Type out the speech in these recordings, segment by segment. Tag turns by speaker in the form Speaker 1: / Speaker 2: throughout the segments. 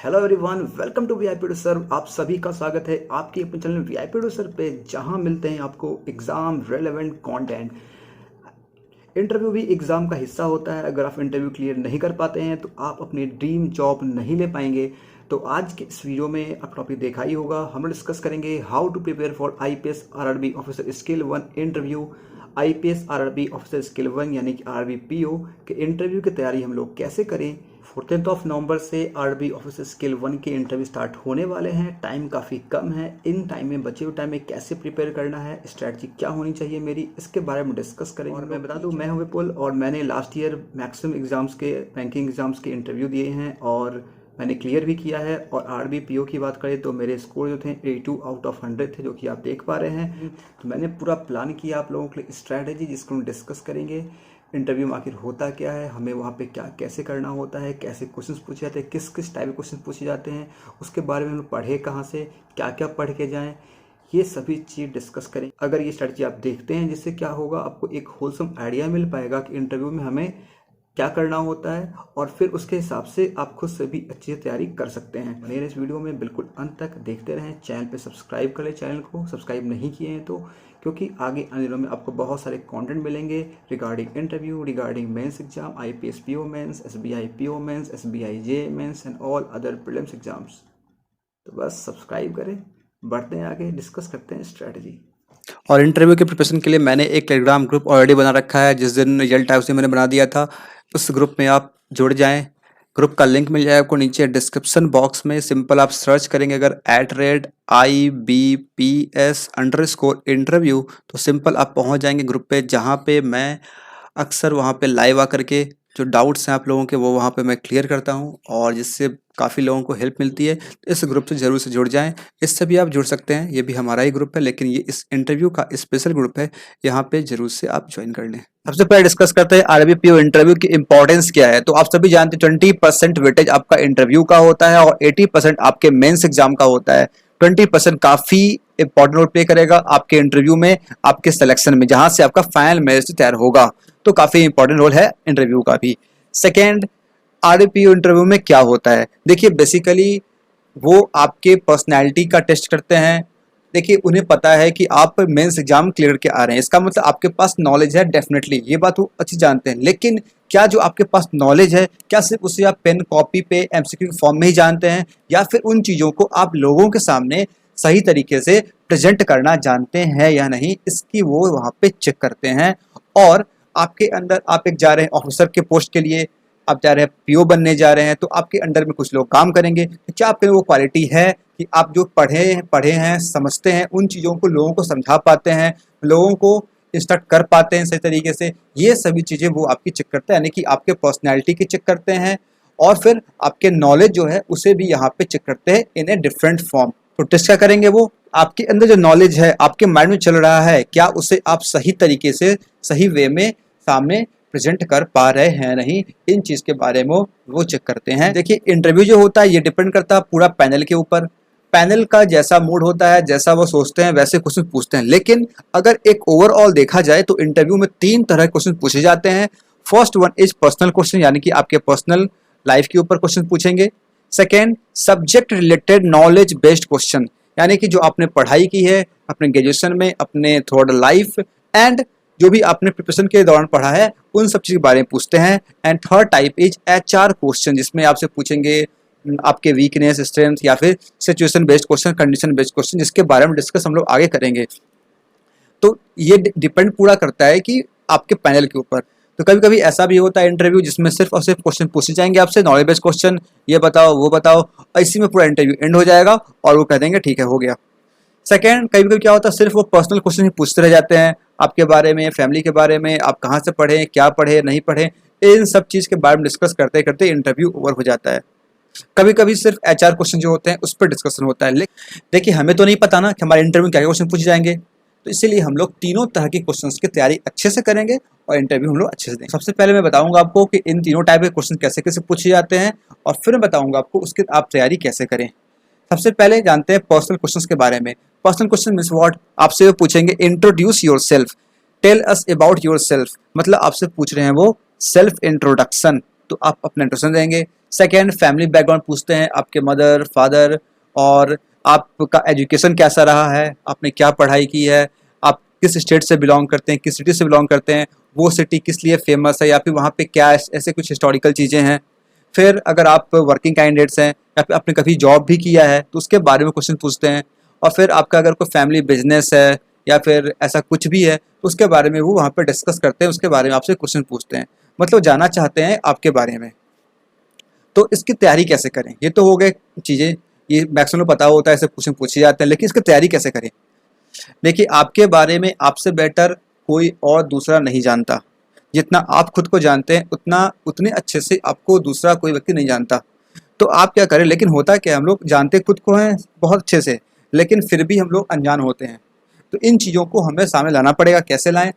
Speaker 1: Hello everyone, welcome to VIP to serve. आप सभी का स्वागत है आपके अपने चैनल वीआईपी टू सर्व पे, जहां मिलते हैं आपको एग्ज़ाम रेलेवेंट कंटेंट। इंटरव्यू भी एग्ज़ाम का हिस्सा होता है। अगर आप इंटरव्यू क्लियर नहीं कर पाते हैं तो आप अपनी ड्रीम जॉब नहीं ले पाएंगे। तो आज के इस वीडियो में आप टॉपिक देखा ही होगा। हम लोग डिस्कस करेंगे how to prepare for IPS RRB officer scale 1 interview. IPS RRB officer scale 1 यानी कि आरआरबी पीओ के इंटरव्यू की तैयारी हम लोग कैसे करें। 14 नवंबर से आरआरबी ऑफिसर स्किल 1 के इंटरव्यू स्टार्ट होने वाले हैं। टाइम काफ़ी कम है। इन टाइम में, बचे हुए टाइम में कैसे प्रिपेयर करना है, स्ट्रैटेजी क्या होनी चाहिए मेरी, इसके बारे में डिस्कस करेंगे। और मैं बता दूं, मैं हूं विपुल और मैंने लास्ट ईयर मैक्सिमम एग्जाम्स के, बैंकिंग एग्जाम्स के इंटरव्यू दिए हैं और मैंने क्लियर भी किया है। और आरआरबी पीओ की बात करें तो मेरे स्कोर जो थे 82 आउट ऑफ 100 थे, जो कि आप देख पा रहे हैं। तो मैंने पूरा प्लान किया आप लोगों के लिए स्ट्रैटेजी, जिसको हम डिस्कस करेंगे। इंटरव्यू में आखिर होता क्या है, हमें वहाँ पे क्या कैसे करना होता है, कैसे क्वेश्चंस पूछे जाते हैं, किस किस टाइप के क्वेश्चन पूछे जाते हैं, उसके बारे में हम पढ़े कहाँ से, क्या क्या पढ़ के जाएँ, ये सभी चीज़ डिस्कस करें। अगर ये स्ट्रैटेजी आप देखते हैं, जिससे क्या होगा, आपको एक होलसम आइडिया मिल पाएगा कि इंटरव्यू में हमें क्या करना होता है और फिर उसके हिसाब से आप खुद से भी अच्छी तैयारी कर सकते हैं। बने रहिए इस वीडियो में, बिल्कुल अंत तक देखते रहें। चैनल पे सब्सक्राइब कर लें, चैनल को सब्सक्राइब नहीं किए हैं तो, क्योंकि आगे आने दिनों में आपको बहुत सारे कंटेंट मिलेंगे regarding interview, regarding mains exam, IPS PO mains, SBI PO mains, SBI J mains and all other prelims exams. तो बस सब्सक्राइब करें, बढ़ते हैं आगे, डिस्कस करते हैं स्ट्रैटेजी।
Speaker 2: और इंटरव्यू के प्रिपरेशन के लिए मैंने एक टेलीग्राम ग्रुप ऑलरेडी बना रखा है। जिस दिन रिजल्ट आया उस दिन मैंने बना दिया था। उस ग्रुप में आप जुड़ जाएं। ग्रुप का लिंक मिल जाएगा आपको नीचे डिस्क्रिप्शन बॉक्स में। सिंपल आप सर्च करेंगे अगर @IBPS_इंटरव्यू, तो सिंपल आप पहुंच जाएंगे ग्रुप पे, जहां पे मैं अक्सर वहां पे लाइव आकर के जो डाउट्स हैं आप लोगों के, वो वहाँ पे मैं क्लियर करता हूँ और जिससे काफ़ी लोगों को हेल्प मिलती है। तो इस ग्रुप से ज़रूर से जुड़ जाएं। इससे भी आप जुड़ सकते हैं, ये भी हमारा ही ग्रुप है, लेकिन ये इस इंटरव्यू का स्पेशल ग्रुप है। यहाँ पे ज़रूर से आप ज्वाइन कर लें। सबसे पहले डिस्कस करते हैं आरआरबी पीओ इंटरव्यू की इंपॉर्टेंस क्या है। तो आप सभी जानते हैं 20% वेटेज आपका इंटरव्यू का होता है और 80% आपके मेंस एग्जाम का होता है। 20% काफ़ी इंपॉर्टेंट रोल प्ले करेगा आपके इंटरव्यू में, आपके सिलेक्शन में, जहां से आपका फाइनल मेरिट तैयार होगा। तो काफ़ी इंपॉर्टेंट रोल है इंटरव्यू का भी। सेकेंड, आरपीओ इंटरव्यू में क्या होता है। देखिए बेसिकली वो आपके पर्सनैलिटी का टेस्ट करते हैं। देखिए उन्हें पता है कि आप मेंस एग्जाम क्लियर के आ रहे हैं, इसका मतलब आपके पास नॉलेज है डेफिनेटली, ये बात वो अच्छी जानते हैं। लेकिन क्या जो आपके पास नॉलेज है, क्या सिर्फ उसे आप पेन कॉपी पे एमसीक्यू फॉर्म में ही जानते हैं, या फिर उन चीज़ों को आप लोगों के सामने सही तरीके से प्रेजेंट करना जानते हैं या नहीं, इसकी वो वहाँ पे चेक करते हैं। और आपके अंदर, आप एक जा रहे हैं ऑफिसर के पोस्ट के लिए, आप जा रहे हैं पीओ बनने जा रहे हैं, तो आपके अंडर में कुछ लोग काम करेंगे। तो क्या आपके वो क्वालिटी है कि आप जो पढ़े हैं, समझते हैं, उन चीज़ों को लोगों को समझा पाते हैं, लोगों को इंस्ट्रक्ट कर पाते हैं सही तरीके से। ये सभी चीज़ें वो आपकी चेक करते हैं, यानी कि आपके पर्सनैलिटी की चेक करते हैं। और फिर आपके नॉलेज जो है उसे भी यहाँ पे चेक करते हैं इन ए डिफरेंट फॉर्म। तो टेस्ट क्या करेंगे, वो आपके अंदर जो नॉलेज है, आपके माइंड में चल रहा है, क्या उसे आप सही तरीके से, सही वे में सामने प्रेजेंट कर पा रहे हैं नहीं, इन चीज़ के बारे में वो चेक करते हैं। देखिए इंटरव्यू जो होता है ये डिपेंड करता है पूरा पैनल के ऊपर। पैनल का जैसा मूड होता है, जैसा वो सोचते हैं, वैसे क्वेश्चन पूछते हैं। लेकिन अगर एक ओवरऑल देखा जाए तो इंटरव्यू में 3 तरह के क्वेश्चन पूछे जाते हैं। First one is personal question, यानी कि आपके पर्सनल लाइफ के ऊपर क्वेश्चन पूछेंगे। Second, subject related knowledge based question, यानी कि जो आपने पढ़ाई की है अपने ग्रेजुएशन में, अपने थ्रू लाइफ, एंड जो भी आपने प्रिपरेशन के दौरान पढ़ा है, उन सब चीज़ के बारे में पूछते हैं। And third type is HR question, जिसमें आपसे पूछेंगे आपके वीकनेस, स्ट्रेंथ, या फिर situation based question, condition based question, जिसके बारे में डिस्कस हम लोग आगे करेंगे। तो ये डिपेंड पूरा करता है कि आपके पैनल के ऊपर। तो कभी कभी ऐसा भी होता है इंटरव्यू जिसमें सिर्फ और सिर्फ क्वेश्चन पूछे जाएंगे आपसे, नॉलेज बेस्ड क्वेश्चन, ये बताओ वो बताओ, इसी में पूरा इंटरव्यू एंड हो जाएगा और वो कह देंगे ठीक है हो गया। सेकेंड, कभी कभी क्या होता है, सिर्फ वो पर्सनल क्वेश्चन ही पूछते रह जाते हैं आपके बारे में, फैमिली के बारे में, आप कहाँ से पढ़े, क्या पढ़े, नहीं पढ़े, इन सब चीज़ के बारे में डिस्कस करते करते इंटरव्यू ओवर हो जाता है। कभी कभी सिर्फ एचआर क्वेश्चन जो होते हैं उस पर डिस्कशन होता है। देखिए हमें तो नहीं पता ना कि हमारे इंटरव्यू में क्या क्या क्वेश्चन पूछे जाएंगे, तो इसीलिए हम लोग तीनों तरह के क्वेश्चंस की तैयारी अच्छे से करेंगे और इंटरव्यू हम लोग अच्छे से देंगे। सबसे पहले मैं बताऊंगा आपको कि इन तीनों टाइप के क्वेश्चन कैसे कैसे पूछे जाते हैं, और फिर मैं बताऊंगा आपको उसकी आप तैयारी कैसे करें। सबसे पहले जानते हैं पर्सनल क्वेश्चंस के बारे में। पर्सनल क्वेश्चन मींस व्हाट, आपसे वो पूछेंगे introduce yourself, tell us about yourself, मतलब आपसे पूछ रहे हैं वो सेल्फ इंट्रोडक्शन, तो आप अपना इंट्रोडक्शन देंगे। सेकेंड, फैमिली बैकग्राउंड पूछते हैं, आपके मदर फादर, और आपका एजुकेशन कैसा रहा है, आपने क्या पढ़ाई की है, आप किस स्टेट से बिलोंग करते हैं, किस सिटी से बिलोंग करते हैं, वो सिटी किस लिए फेमस है, या फिर वहाँ पे क्या ऐसे कुछ हिस्टोरिकल चीज़ें हैं। फिर अगर आप वर्किंग कैंडिडेट्स हैं या फिर आपने कभी जॉब भी किया है तो उसके बारे में क्वेश्चन पूछते हैं। और फिर आपका अगर कोई फैमिली बिजनेस है या फिर ऐसा कुछ भी है तो उसके बारे में वो वहाँ पे डिस्कस करते हैं, उसके बारे में आपसे क्वेश्चन पूछते हैं, मतलब जानना चाहते हैं आपके बारे में। तो इसकी तैयारी कैसे करें, ये तो हो गए चीज़ें, ये मैक्सिमम पता होता है, ऐसे क्वेश्चन पूछे जाते हैं, लेकिन इसकी तैयारी कैसे करें। देखिए, आपके बारे में आपसे बेटर कोई और दूसरा नहीं जानता। जितना आप खुद को जानते हैं उतने अच्छे से आपको दूसरा कोई व्यक्ति नहीं जानता। तो आप क्या करें, लेकिन होता क्या है, हम लोग जानते खुद को हैं बहुत अच्छे से, लेकिन फिर भी हम लोग अनजान होते हैं। तो इन चीज़ों को हमें सामने लाना पड़ेगा। कैसे लाएं,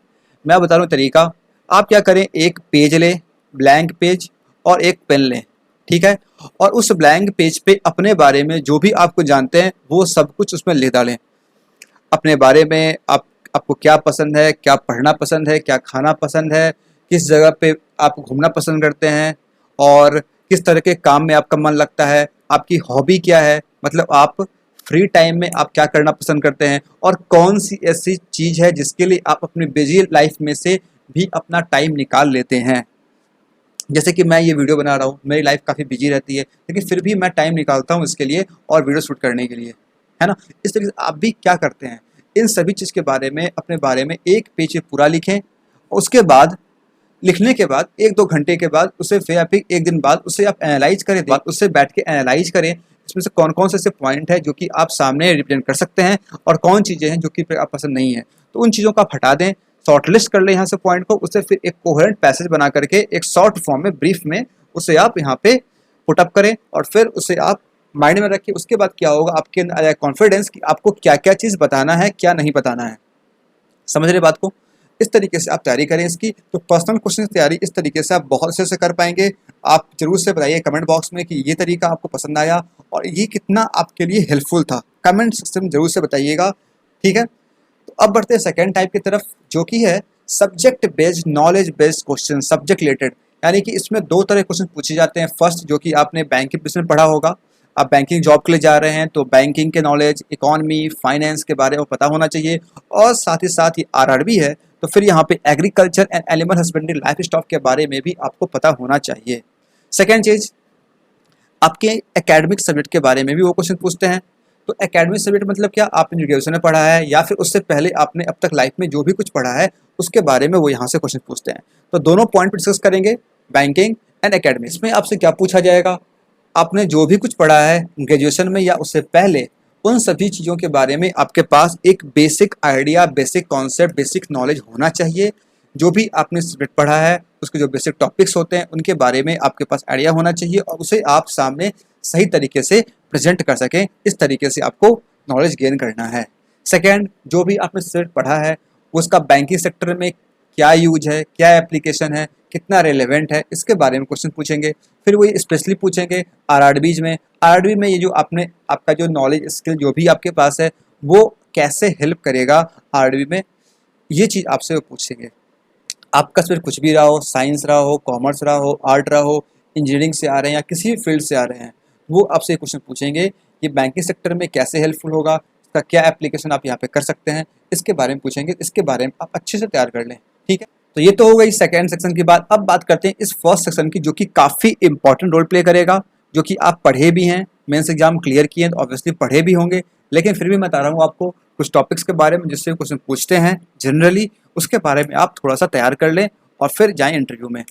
Speaker 2: मैं बता रहा हूँ तरीका। आप क्या करें, एक पेज लें, ब्लैंक पेज, और एक पेन लें, ठीक है, और उस ब्लैंक पेज पे अपने बारे में जो भी आपको जानते हैं वो सब कुछ उसमें लिख डालें। अपने बारे में आपको क्या पसंद है, क्या पढ़ना पसंद है, क्या खाना पसंद है, किस जगह पे आप घूमना पसंद करते हैं, और किस तरह के काम में आपका मन लगता है, आपकी हॉबी क्या है, मतलब आप फ्री टाइम में आप क्या करना पसंद करते हैं, और कौन सी ऐसी चीज़ है जिसके लिए आप अपनी बिजी लाइफ में से भी अपना टाइम निकाल लेते हैं। जैसे कि मैं ये वीडियो बना रहा हूँ, मेरी लाइफ काफ़ी बिजी रहती है, लेकिन फिर भी मैं टाइम निकालता हूँ इसके लिए और वीडियो शूट करने के लिए, है ना। इस तरीके से आप भी क्या करते हैं, इन सभी चीज़ के बारे में अपने बारे में एक पेज पे पूरा लिखें। उसके बाद लिखने के बाद 1-2 घंटे के बाद उसे फिर आप 1 दिन बाद उसे आप एनालाइज करें, उससे बैठ के एनालाइज करें, इसमें से कौन कौन से ऐसे पॉइंट है जो कि आप सामने रिप्रेजेंट कर सकते हैं और कौन चीज़ें हैं जो कि आप पसंद नहीं है। तो उन चीज़ों को आप हटा दें, शॉर्ट लिस्ट कर लें यहाँ से पॉइंट को, उसे फिर एक कोहेरेंट पैसेज बना करके एक शॉर्ट फॉर्म में, ब्रीफ में उसे आप यहाँ पे पुटअप करें, और फिर उसे आप माइंड में रखिए। उसके बाद क्या होगा, आपके अंदर कॉन्फिडेंस कि आपको क्या क्या चीज़ बताना है, क्या नहीं बताना है। समझ रहे बात को। इस तरीके से आप तैयारी करें इसकी। तो पर्सनल क्वेश्चन की तैयारी इस तरीके से आप बहुत अच्छे से कर पाएंगे। आप जरूर से बताइए कमेंट बॉक्स में कि ये तरीका आपको पसंद आया और ये कितना आपके लिए हेल्पफुल था, कमेंट सेक्शन में जरूर से बताइएगा, ठीक है। तो अब बढ़ते हैं सेकेंड टाइप की तरफ, जो कि है subject based, knowledge based question, subject related. यानी कि इसमें 2 तरह के क्वेश्चन पूछे जाते हैं। फर्स्ट, जो कि आपने बैंकिंग बिजनेस में पढ़ा होगा, आप बैंकिंग जॉब के लिए जा रहे हैं तो बैंकिंग के नॉलेज, इकोनॉमी, फाइनेंस के बारे में पता होना चाहिए, और साथ ही आरआरबी है तो फिर यहाँ पे agriculture and animal husbandry, life stock के बारे में भी आपको पता होना चाहिए। सेकेंड चीज, आपके एकेडमिक सब्जेक्ट के बारे में भी वो क्वेश्चन पूछते हैं। तो एकेडमिक सब्जेक्ट मतलब क्या, आपने ग्रेजुएशन में पढ़ा है या फिर उससे पहले आपने अब तक लाइफ में जो भी कुछ पढ़ा है उसके बारे में वो यहाँ से क्वेश्चन पूछते हैं। तो दोनों पॉइंट पर डिस्कस करेंगे, बैंकिंग एंड एकेडमिक। इसमें आपसे क्या पूछा जाएगा, आपने जो भी कुछ पढ़ा है ग्रेजुएशन में या उससे पहले, उन सभी चीज़ों के बारे में आपके पास एक basic idea, basic concept, basic knowledge होना चाहिए। जो भी आपने सब्जेक्ट पढ़ा है उसके जो बेसिक टॉपिक्स होते हैं उनके बारे में आपके पास आइडिया होना चाहिए, और उसे आप सामने सही तरीके से प्रेजेंट कर सकें। इस तरीके से आपको नॉलेज गेन करना है। सेकेंड, जो भी आपने सब्जेक्ट पढ़ा है उसका बैंकिंग सेक्टर में क्या यूज है, क्या एप्लीकेशन है, कितना रेलेवेंट है, इसके बारे में क्वेश्चन पूछेंगे। फिर वो स्पेशली पूछेंगे आरआरबीज में। आरआरबी में ये जो आपका जो नॉलेज स्किल जो भी आपके पास है वो कैसे हेल्प करेगा आरआरबी में, ये चीज़ आपसे वो पूछेंगे। आपका सब्जेक्ट कुछ भी रहा हो, साइंस रहा हो, कॉमर्स रहा हो, आर्ट रहा हो, इंजीनियरिंग से आ रहे हैं या किसी भी फील्ड से आ रहे हैं, वो आपसे क्वेश्चन पूछेंगे कि बैंकिंग सेक्टर में कैसे हेल्पफुल होगा, इसका क्या एप्लीकेशन आप यहाँ पे कर सकते हैं, इसके बारे में पूछेंगे। इसके बारे में आप अच्छे से तैयार कर लें, ठीक है। तो ये तो हो गई सेकेंड सेक्शन की बात। अब बात करते हैं इस फर्स्ट सेक्शन की, जो कि काफ़ी इंपॉर्टेंट रोल प्ले करेगा, जो कि आप पढ़े भी हैं, मेंस एग्जाम क्लियर किए हैं तो ऑब्वियसली पढ़े भी होंगे, लेकिन फिर भी मैं बता रहा हूँ आपको कुछ टॉपिक्स के बारे में जिससे क्वेश्चन पूछते हैं जनरली, उसके बारे में आप थोड़ा सा तैयार कर लें और फिर जाएं इंटरव्यू में।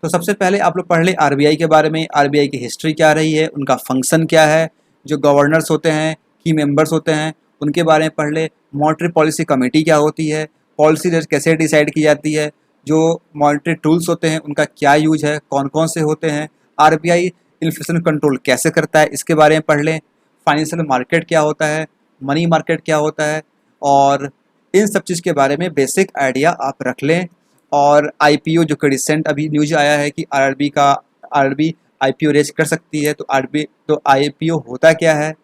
Speaker 2: तो सबसे पहले आप लोग पढ़ लें आरबीआई के बारे में। आरबीआई की हिस्ट्री क्या रही है, उनका फंक्शन क्या है, जो गवर्नर्स होते हैं, की मेंबर्स होते हैं, उनके बारे में पढ़ लें। मॉनेटरी पॉलिसी कमेटी क्या होती है, पॉलिसी रेट कैसे डिसाइड की जाती है, जो मॉनेटरी टूल्स होते हैं उनका क्या यूज है, कौन कौन से होते हैं, आरबीआई इन्फ्लेशन कंट्रोल कैसे करता है, इसके बारे में पढ़ लें। फाइनेंशियल मार्केट क्या होता है, मनी मार्केट क्या होता है, और इन सब चीज़ के बारे में बेसिक आइडिया आप रख लें। और आईपीओ, जो कि रिसेंट अभी न्यूज आया है कि आरआरबी आईपीओ रेज कर सकती है, तो आईपीओ होता क्या है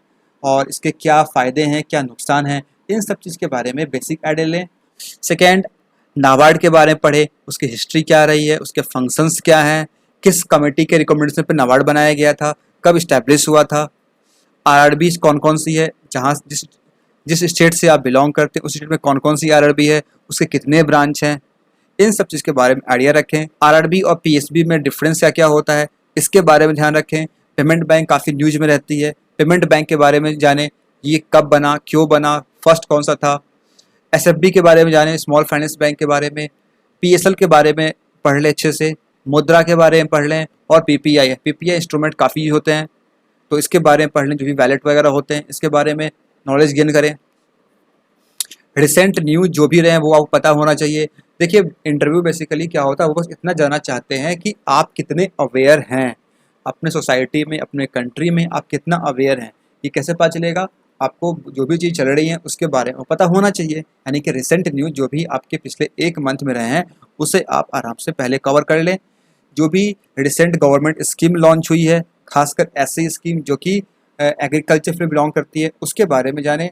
Speaker 2: और इसके क्या फ़ायदे हैं, क्या नुकसान हैं, इन सब चीज़ के बारे में बेसिक आइडिया लें। सेकेंड, नाबार्ड के बारे में पढ़ें, उसकी हिस्ट्री क्या रही है, उसके फंक्शंस क्या हैं, किस कमेटी के रिकमेंडेशन पे नाबार्ड बनाया गया था, कब इस्टेब्लिश हुआ था, आरआरबी कौन कौन सी है, जहाँ जिस जिस स्टेट से आप बिलोंग करते हैं उस स्टेट में कौन कौन सी आरआरबी है, उसके कितने ब्रांच हैं, इन सब चीज़ के बारे में आइडिया रखें। आरआरबी और पीएसबी में डिफरेंस क्या क्या होता है, इसके बारे में ध्यान रखें। पेमेंट बैंक काफ़ी न्यूज में रहती है, पेमेंट बैंक के बारे में जानें, ये कब बना, क्यों बना, फर्स्ट कौन सा था। एसएफबी के बारे में जानें, स्मॉल फाइनेंस बैंक के बारे में। पीएसएल के बारे में पढ़ लें अच्छे से, मुद्रा के बारे में पढ़ लें, और पीपीआई है, पीपीआई इंस्ट्रूमेंट काफ़ी होते हैं तो इसके बारे में पढ़ लें, जो भी वैलेट वगैरह होते हैं इसके बारे में नॉलेज गेन करें। रिसेंट न्यूज जो भी रहे वो आपको पता होना चाहिए। देखिए इंटरव्यू बेसिकली क्या होता है, वो बस इतना जानना चाहते हैं कि आप कितने अवेयर हैं अपने सोसाइटी में, अपने कंट्री में आप कितना अवेयर हैं। ये कैसे पता चलेगा, आपको जो भी चीज़ चल रही है उसके बारे में पता होना चाहिए। यानी कि रिसेंट न्यूज जो भी आपके पिछले 1 मंथ में रहे हैं उसे आप आराम से पहले कवर कर लें। जो भी रिसेंट गवर्नमेंट स्कीम लॉन्च हुई है, खासकर ऐसी स्कीम जो कि एग्रीकल्चर में बिलोंग करती है, उसके बारे में जानें,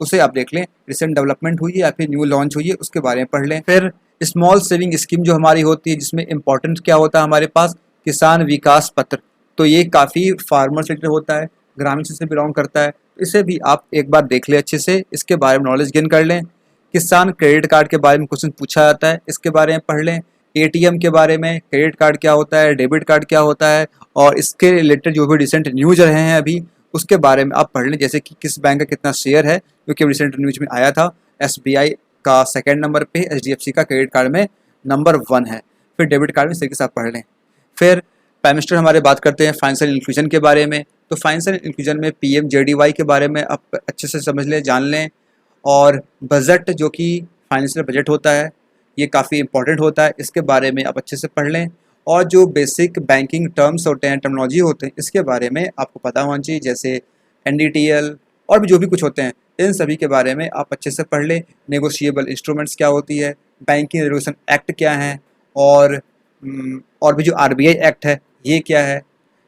Speaker 2: उसे आप देख लें। रिसेंट डेवलपमेंट हुई है या फिर न्यू लॉन्च हुई है उसके बारे में पढ़ लें। फिर स्मॉल सेविंग स्कीम जो हमारी होती है, जिसमें इंपॉर्टेंट क्या होता है हमारे पास, किसान विकास पत्र, तो ये काफ़ी फार्मर सेक्टर होता है, ग्रामीण क्षेत्र से बिलोंग करता है, इसे भी आप एक बार देख लें अच्छे से, इसके बारे में नॉलेज गेन कर लें। किसान क्रेडिट कार्ड के बारे में क्वेश्चन पूछा जाता है, इसके बारे में पढ़ लें। एटीएम के बारे में, क्रेडिट कार्ड क्या होता है, डेबिट कार्ड क्या होता है, और इसके रिलेटेड जो भी रिसेंट न्यूज रहे हैं अभी उसके बारे में आप पढ़ लें। जैसे कि किस बैंक का कितना शेयर है, क्योंकि रिसेंट न्यूज में आया था एसबीआई का 2nd नंबर पे, एचडीएफसी का क्रेडिट कार्ड में नंबर 1 है। फिर डेबिट कार्ड में इस तरीके से आप पढ़ लें। फिर प्राइम मिनिस्टर हमारे बात करते हैं फाइनेंशियल इंक्लूजन के बारे में, तो फाइनेंशियल इंक्लूजन में पीएमजेडीवाई के बारे में आप अच्छे से समझ लें, जान लें। और बजट जो कि फाइनेंशियल बजट होता है ये काफ़ी इंपॉर्टेंट होता है, इसके बारे में आप अच्छे से पढ़ लें। और जो बेसिक बैंकिंग टर्म्स होते हैं, टर्मिनोलॉजी होते हैं, इसके बारे में आपको पता होना चाहिए, जैसे एनडीटीएल और भी जो भी कुछ होते हैं, इन सभी के बारे में आप अच्छे से पढ़ लें। नेगोशिएबल इंस्ट्रूमेंट्स क्या होती है, बैंकिंग रेगुलेशन एक्ट क्या है, और भी जो आरबीआई एक्ट है ये क्या है,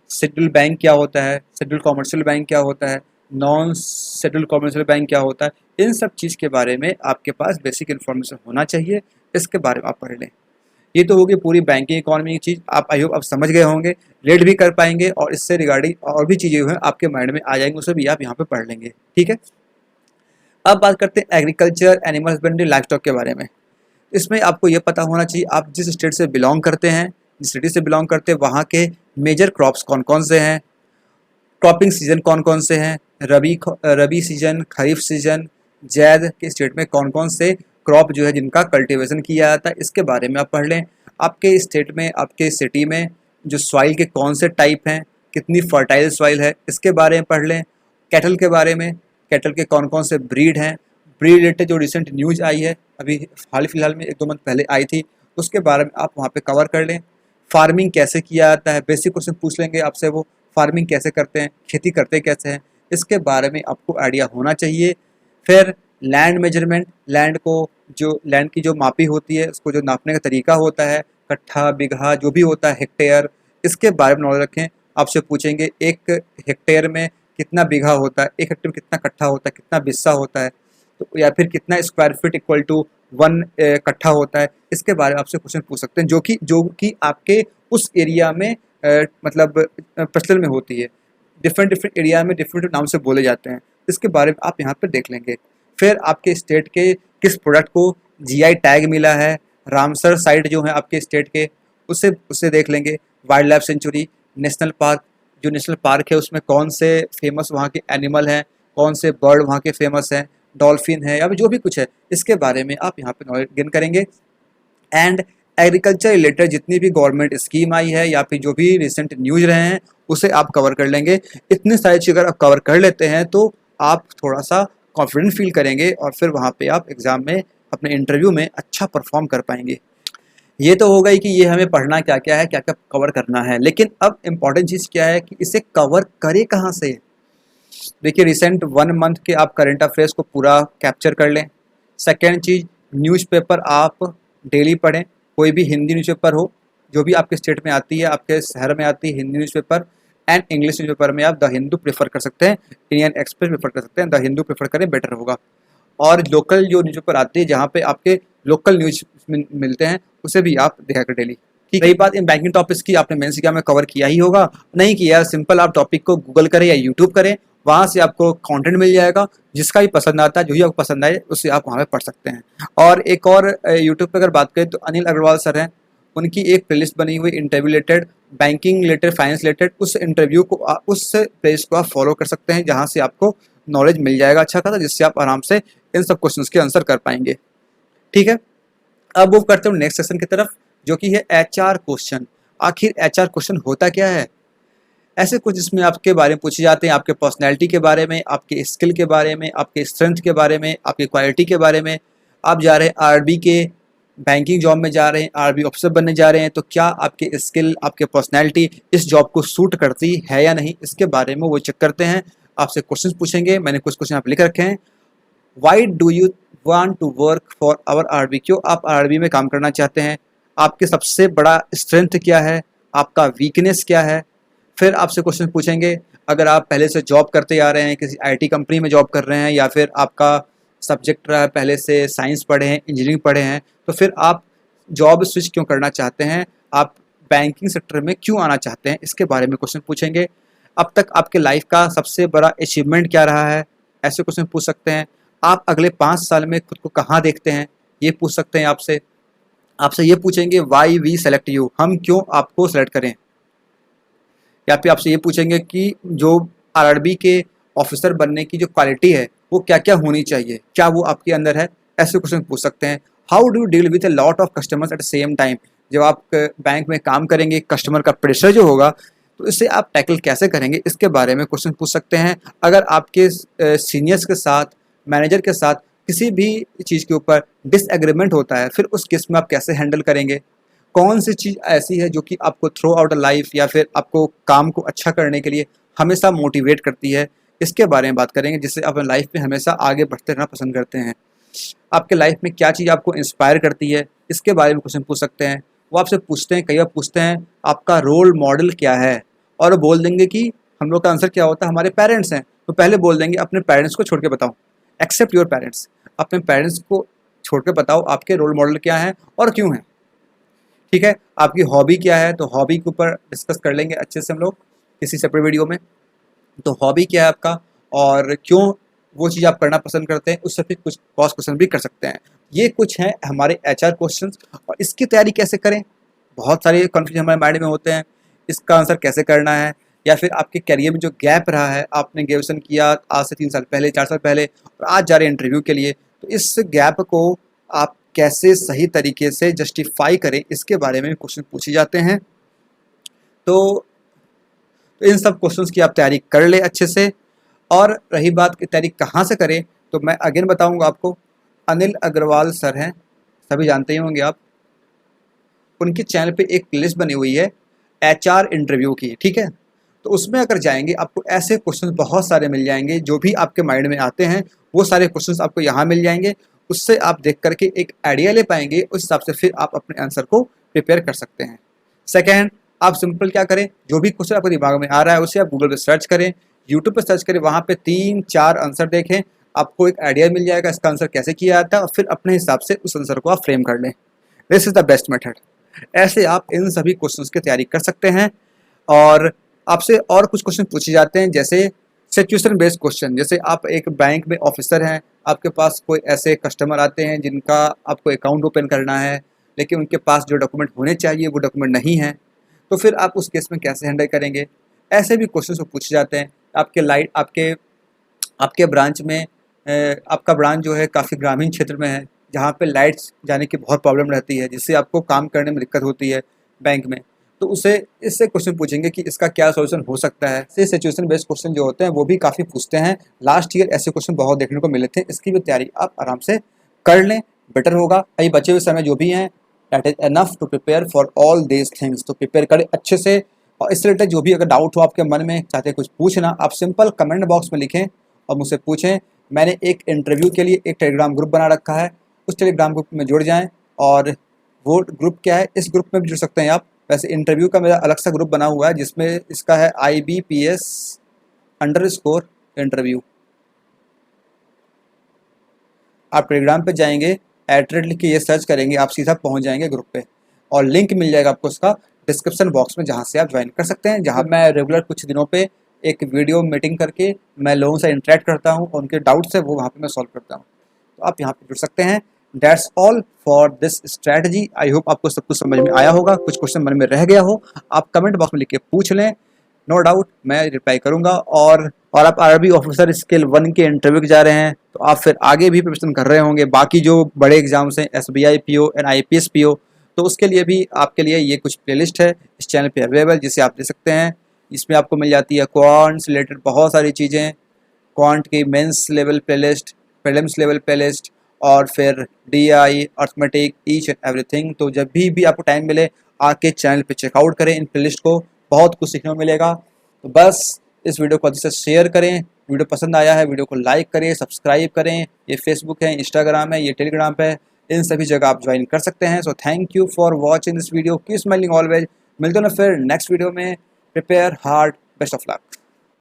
Speaker 2: शेड्यूल बैंक क्या होता है, शेड्यूल कॉमर्शियल बैंक क्या होता है, नॉन शेड्यूल कॉमर्शियल बैंक क्या होता है, इन सब चीज़ के बारे में आपके पास बेसिक इन्फॉर्मेशन होना चाहिए, इसके बारे में आप पढ़ लें। ये तो होगी पूरी बैंकिंग इकॉनमी की चीज़, आप आई होप आप समझ गए होंगे, रिलेट भी कर पाएंगे, और इससे रिगार्डिंग और भी चीज़ें हैं आपके माइंड में आ जाएंगी, उसे भी आप यहाँ पे पढ़ लेंगे। ठीक है, अब बात करते हैं agriculture, animal husbandry, life stock के बारे में। इसमें आपको ये पता होना चाहिए आप जिस स्टेट से बिलोंग करते हैं, जिस सिटी से बिलोंग करते हैं, वहाँ के मेजर क्रॉप्स कौन कौन से हैं, क्रॉपिंग सीजन कौन कौन से हैं, रबी सीजन, खरीफ सीजन, जैद के स्टेट में कौन कौन से क्रॉप जो है जिनका कल्टीवेशन किया जाता है, इसके बारे में आप पढ़ लें। आपके स्टेट में, आपके सिटी में जो सॉइल के कौन से टाइप हैं, कितनी फर्टाइल सॉइल है, इसके बारे में पढ़ लें। कैटल के बारे में, कैटल के कौन कौन से ब्रीड हैं, ब्रीड रिलेटेड जो रिसेंट न्यूज आई है अभी हाल फिलहाल में 1-2 मंथ पहले आई थी, उसके बारे में आप वहाँ पे कवर कर लें। फार्मिंग कैसे किया जाता है, बेसिक क्वेश्चन पूछ लेंगे आपसे, वो फार्मिंग कैसे करते हैं, खेती करते कैसे हैं, इसके बारे में आपको आइडिया होना चाहिए। फिर लैंड मेजरमेंट, लैंड की जो मापी होती है, उसको जो नापने का तरीका होता है, कट्ठा, बिगहा, जो भी होता है, हेक्टेयर, इसके बारे में नॉलेज रखें। आपसे पूछेंगे 1 हेक्टेयर में कितना बीघा होता है, 1 हेक्टेयर में कितना कट्ठा होता है, कितना बिस्सा होता है, तो या फिर कितना स्क्वायर फीट इक्वल टू 1 कट्ठा होता है, इसके बारे में आपसे क्वेश्चन पूछ सकते हैं, जो कि आपके उस एरिया में मतलब प्रचलन में होती है। डिफरेंट एरिया में डिफरेंट नाम से बोले जाते हैं, इसके बारे में आप यहाँ पर देख लेंगे। फिर आपके स्टेट के किस प्रोडक्ट को जीआई टैग मिला है, रामसर साइट जो है आपके स्टेट के, उससे देख लेंगे। Wild life sanctuary, national park, जो नेशनल पार्क है उसमें कौन से फेमस वहाँ के एनिमल हैं, कौन से बर्ड वहाँ के फेमस हैं, डॉल्फिन है या फिर जो भी कुछ है, इसके बारे में आप यहाँ पे नॉलेज गेन करेंगे। एंड एग्रीकल्चर रिलेटेड जितनी भी गवर्नमेंट स्कीम आई है या फिर जो भी रिसेंट न्यूज रहे हैं उसे आप कवर कर लेंगे। इतने सारी चीज़ अगर आप कवर कर लेते हैं तो आप थोड़ा सा कॉन्फिडेंट फील करेंगे और फिर वहाँ पे आप एग्ज़ाम में, अपने इंटरव्यू में अच्छा परफॉर्म कर पाएंगे। ये तो हो गई कि ये हमें पढ़ना क्या क्या है, क्या क्या कवर करना है, लेकिन अब इम्पॉर्टेंट चीज़ क्या है कि इसे कवर करे कहाँ से। देखिए रिसेंट 1 मंथ के आप करंट अफेयर्स को पूरा कैप्चर कर लें। सेकेंड चीज़, न्यूज़पेपर आप डेली पढ़ें, कोई भी हिंदी न्यूज़पेपर हो, जो भी आपके स्टेट में आती है, आपके शहर में आती है Hindi newspaper, and English newspaper में आप द हिंदू प्रेफर कर सकते हैं, इंडियन एक्सप्रेस प्रेफर कर सकते हैं, द हिंदू प्रेफर करें, बेटर होगा। और लोकल जो न्यूज़पेपर आती है जहाँ पे आपके लोकल न्यूज़ मिलते हैं, उसे भी आप देखा कर डेली। ठीक, रही बात इन बैंकिंग टॉपिक्स की, आपने मेंस एग्जाम में कवर किया ही होगा, नहीं किया सिंपल आप टॉपिक को गूगल करें या यूट्यूब करें, वहाँ से आपको कंटेंट मिल जाएगा, जिसका भी पसंद आता है, जो भी आपको पसंद आए उससे आप वहाँ पे पढ़ सकते हैं। और एक और यूट्यूब पे अगर बात करें तो अनिल अग्रवाल सर हैं, उनकी एक प्लेलिस्ट बनी हुई interview related, banking related, finance related, उस इंटरव्यू को उस पेज को आप फॉलो कर सकते हैं, जहाँ से आपको नॉलेज मिल जाएगा अच्छा खासा, जिससे आप आराम से इन सब क्वेश्चन के आंसर कर पाएंगे। ठीक है, अब मूव करते हैं नेक्स्ट सेशन की तरफ, जो कि है एचआर क्वेश्चन। आखिर एचआर क्वेश्चन होता क्या है? ऐसे कुछ जिसमें आपके बारे में पूछे जाते हैं, आपके पर्सनैलिटी के बारे में, आपके स्किल के बारे में, आपके स्ट्रेंथ के बारे में, आपकी क्वालिटी के बारे में। आप जा रहे हैं आरबी के बैंकिंग जॉब में जा रहे हैं, आरबी ऑफिसर बनने जा रहे हैं, तो क्या आपके स्किल, आपके पर्सनैलिटी इस जॉब को सूट करती है या नहीं, इसके बारे में वो चेक करते हैं। आपसे क्वेश्चन पूछेंगे, मैंने कुछ क्वेश्चन आप लिख रखे हैं। Why do you want to work for our RB? क्यों आप आरबी में काम करना चाहते हैं? आपके सबसे बड़ा स्ट्रेंथ क्या है? आपका वीकनेस क्या है? फिर आपसे क्वेश्चन पूछेंगे, अगर आप पहले से जॉब करते आ रहे हैं, किसी आईटी कंपनी में जॉब कर रहे हैं, या फिर आपका सब्जेक्ट रहा है पहले से साइंस पढ़े हैं, इंजीनियरिंग पढ़े हैं, तो फिर आप जॉब स्विच क्यों करना चाहते हैं? आप बैंकिंग सेक्टर में क्यों आना चाहते हैं? इसके बारे में क्वेश्चन पूछेंगे। अब तक आपके लाइफ का सबसे बड़ा अचीवमेंट क्या रहा है? ऐसे क्वेश्चन पूछ सकते हैं। आप अगले 5 साल में खुद को कहाँ देखते हैं? ये पूछ सकते हैं आपसे। आपसे ये पूछेंगे वाई वी सेलेक्ट यू, हम क्यों आपको सेलेक्ट करें? या फिर आपसे ये पूछेंगे कि जो आरआरबी के ऑफिसर बनने की जो क्वालिटी है वो क्या क्या होनी चाहिए, क्या वो आपके अंदर है? ऐसे क्वेश्चन पूछ सकते हैं। How do you deal with a lot of customers at the same time? जब आप बैंक में काम करेंगे, कस्टमर का प्रेशर जो होगा, तो इससे आप टैकल कैसे करेंगे, इसके बारे में क्वेश्चन पूछ सकते हैं। अगर आपके सीनियर्स के साथ, मैनेजर के साथ किसी भी चीज़ के ऊपर डिसएग्रीमेंट होता है, फिर उस केस में आप कैसे हैंडल करेंगे? कौन सी चीज़ ऐसी है जो कि आपको थ्रू आउट लाइफ या फिर आपको काम को अच्छा करने के लिए हमेशा मोटिवेट करती है, इसके बारे में बात करेंगे, जिससे आप लाइफ में हमेशा आगे बढ़ते रहना पसंद करते हैं। आपके लाइफ में क्या चीज़ आपको इंस्पायर करती है, इसके बारे में क्वेश्चन पूछ सकते हैं। वो आपसे पूछते हैं, कई बार पूछते हैं आपका रोल मॉडल क्या है, और वो बोल देंगे कि हम लोग का आंसर क्या होता है, हमारे पेरेंट्स हैं। तो पहले बोल देंगे अपने पेरेंट्स को छोड़ के बताओ, एक्सेप्ट योर पेरेंट्स, अपने पेरेंट्स को छोड़ के बताओ आपके रोल मॉडल क्या है और क्यों है। ठीक है, आपकी हॉबी क्या है, तो हॉबी के ऊपर डिस्कस कर लेंगे अच्छे से हम लोग किसी सेपरेट वीडियो में। तो हॉबी क्या है आपका और क्यों वो चीज़ आप करना पसंद करते हैं, उससे फिर कुछ क्रॉस क्वेश्चन भी कर सकते हैं। ये कुछ हैं हमारे एचआर क्वेश्चंस। और इसकी तैयारी कैसे करें? बहुत सारे कन्फ्यूजन हमारे माइंड में होते हैं, इसका आंसर कैसे करना है, या फिर आपके करियर में जो गैप रहा है, आपने ग्रेजुएशन किया आज से 3 साल पहले, 4 साल पहले, और आज जा रहे हैं इंटरव्यू के लिए, तो इस गैप को आप कैसे सही तरीके से जस्टिफाई करें, इसके बारे में क्वेश्चन पूछे जाते हैं। तो इन सब क्वेश्चंस की आप तैयारी कर ले अच्छे से। और रही बात की तैयारी कहाँ से करें, तो मैं अगेन बताऊंगा आपको। अनिल अग्रवाल सर हैं, सभी जानते ही होंगे आप। उनके चैनल पे एक लिस्ट बनी हुई है एचआर इंटरव्यू की, ठीक है। तो उसमें अगर जाएंगे आपको ऐसे क्वेश्चन बहुत सारे मिल जाएंगे, जो भी आपके माइंड में आते हैं वो सारे क्वेश्चन आपको यहाँ मिल जाएंगे। उससे आप देख करके एक आइडिया ले पाएंगे, उस हिसाब से फिर आप अपने आंसर को प्रिपेयर कर सकते हैं। सेकेंड, आप सिंपल क्या करें, जो भी क्वेश्चन आपके दिमाग में आ रहा है उसे आप गूगल पे सर्च करें, यूट्यूब पे सर्च करें, वहाँ पे 3-4 आंसर देखें, आपको एक आइडिया मिल जाएगा इसका आंसर कैसे किया जाता है, और फिर अपने हिसाब से उस आंसर को आप फ्रेम कर लें। This is the best method. ऐसे आप इन सभी क्वेश्चंस की तैयारी कर सकते हैं। और आपसे और कुछ क्वेश्चन पूछे जाते हैं, जैसे सिचुएशन बेस्ड क्वेश्चन। जैसे आप एक बैंक में ऑफिसर हैं, आपके पास कोई ऐसे कस्टमर आते हैं जिनका आपको अकाउंट ओपन करना है, लेकिन उनके पास जो डॉक्यूमेंट होने चाहिए वो डॉक्यूमेंट नहीं है, तो फिर आप उस केस में कैसे हैंडल करेंगे? ऐसे भी क्वेश्चन पूछे जाते हैं। आपके ब्रांच में आपका ब्रांच जो है काफ़ी ग्रामीण क्षेत्र में है, जहाँ पे लाइट्स जाने की बहुत प्रॉब्लम रहती है, जिससे आपको काम करने में दिक्कत होती है बैंक में। तो उसे इससे क्वेश्चन पूछेंगे कि इसका क्या सॉल्यूशन हो सकता है। से सिचुएशन बेस्ड क्वेश्चन जो होते हैं वो भी काफ़ी पूछते हैं। लास्ट ईयर ऐसे क्वेश्चन बहुत देखने को मिले थे। इसकी भी तैयारी आप आराम से कर लें, बेटर होगा। अभी बचे हुए समय जो भी हैं, that is enough to prepare for all these things. तो प्रिपेयर करें अच्छे से। और इससे रिलेटेड जो भी अगर डाउट हो आपके मन में, चाहते कुछ पूछना, आप सिंपल कमेंट बॉक्स में लिखें और मुझसे पूछें। मैंने एक इंटरव्यू के लिए एक टेलीग्राम ग्रुप बना रखा है, उस टेलीग्राम ग्रुप में जुड़ जाएं। और वो ग्रुप क्या है, इस ग्रुप में भी जुड़ सकते हैं आप। वैसे इंटरव्यू का मेरा अलग सा ग्रुप बना हुआ है, जिसमें इसका है IBPS_इंटरव्यू। आप टेलीग्राम पे जाएंगे, @ लिख के ये सर्च करेंगे, आप सीधा पहुंच जाएंगे ग्रुप पे। और लिंक मिल जाएगा आपको उसका डिस्क्रिप्शन बॉक्स में, जहाँ से आप ज्वाइन कर सकते हैं, जहाँ मैं रेगुलर कुछ दिनों पे एक वीडियो मीटिंग करके मैं लोगों से इंटरेक्ट करता हूँ और उनके डाउट्स है वो वहाँ पे मैं सॉल्व करता हूँ। तो आप यहाँ पे जुड़ सकते हैं। That's all for this strategy. I hope आपको सब कुछ समझ में आया होगा। कुछ क्वेश्चन मन में रह गया हो आप कमेंट बॉक्स में लिख के पूछ लें, नो डाउट मैं रिप्लाई करूंगा। और आप आरबी ऑफिसर स्केल 1 के इंटरव्यू के जा रहे हैं तो आप फिर आगे भी प्रिपरेशन कर रहे होंगे, बाकी जो बड़े एग्जाम्स हैं SBI PO and IPS PO, तो उसके लिए भी आपके लिए ये कुछ प्लेलिस्ट है इस चैनल पे अवेलेबल, जिसे आप दे सकते हैं। इसमें आपको मिल जाती है क्वांट से रिलेटेड बहुत सारी चीज़ें, क्वांट की mains level playlist, prelims level playlist, और फिर DI arithmetic, each and everything. तो जब भी आपको टाइम मिले आके चैनल पे चेकआउट करें इन प्लेलिस्ट को, बहुत कुछ सीखने को मिलेगा। तो बस इस वीडियो को अधिक से शेयर करें, वीडियो पसंद आया है वीडियो को लाइक करें, सब्सक्राइब करें। ये फेसबुक है, इंस्टाग्राम है, ये टेलीग्राम पे, इन सभी जगह आप ज्वाइन कर सकते हैं। So thank you for watching this video, keep smiling always. मिलते हैं फिर नेक्स्ट वीडियो में। Prepare hard, best of luck.